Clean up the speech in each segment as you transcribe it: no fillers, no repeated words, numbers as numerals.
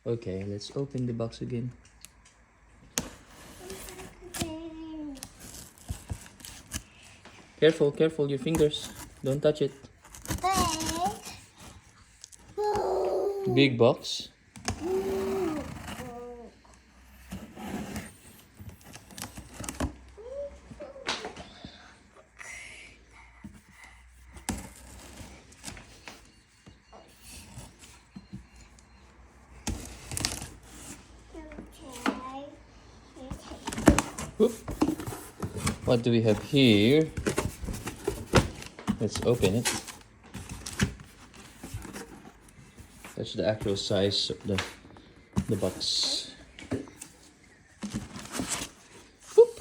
Okay, let's open the box again. Careful, careful, your fingers. Don't touch it. Big box. Whoop. What do we have here? Let's open it. That's the actual size of the box. Whoop.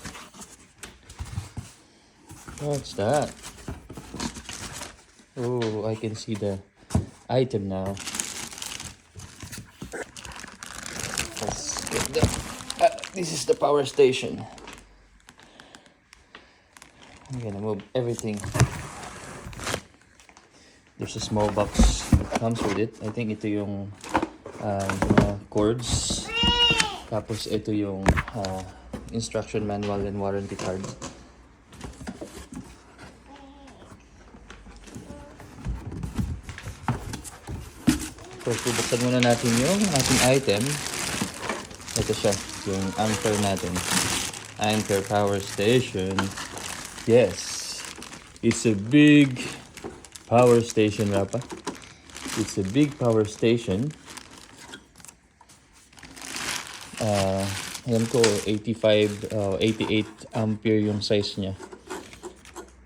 What's that? Oh, I can see the item now. Let's get the. This is the power station. I'm gonna move everything. There's a small box that comes with it. I think ito yung mga cords. Tapos ito yung instruction manual and warranty card. First, bubuksan muna natin yung ating item. Ito siya, yung Anker natin. Anker power station. Yes, it's a big power station, Rapa. It's a big power station. Alam ko 88 ampere yung size niya.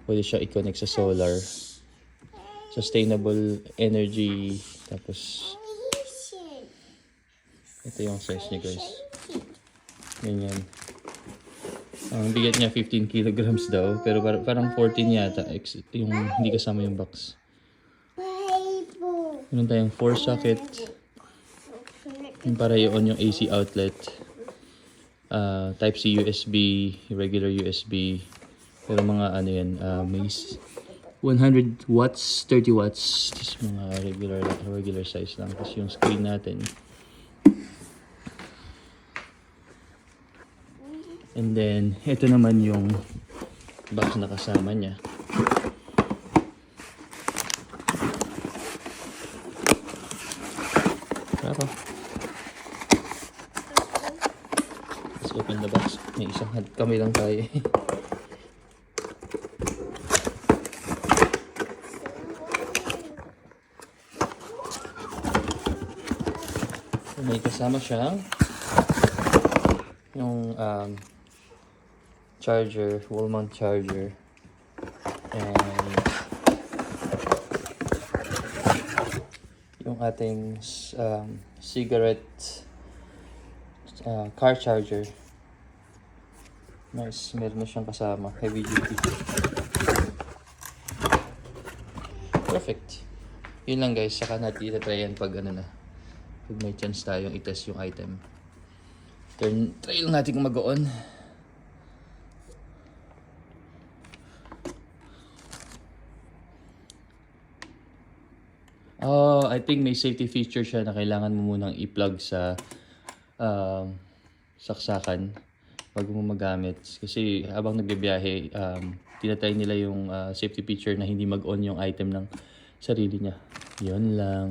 Pwede siya i-connect sa solar. Sustainable energy. Tapos ito yung size niya, guys. Ganyan. Ang bigat niya 15 kilograms daw, pero parang 14 yata yung hindi kasama yung box. Meron tayong 4 socket. Yung para i-on yung AC outlet. Type C USB, regular USB. Pero mga ano yan, may 100 watts, 30 watts. Just mga regular size lang. Tapos yung screen natin. And then, ito naman yung box na kasama niya. Pero, let's open the box. May isang kami lang tayo. May kasama siyang yung charger, wall mount charger, and yung ating cigarette car charger. Nice, meron na siyang kasama, heavy duty. Perfect. Yun lang, guys, saka natin itatry yan pag ano na, pag may chance tayong i-test yung item. Try lang natin kung mag-on. Oh, I think may safety feature siya na kailangan mo munang i-plug sa saksakan bago mo magamit. Kasi habang nagbibiyahe, tinatry nila yung safety feature na hindi mag-on yung item ng sarili niya. Yun lang.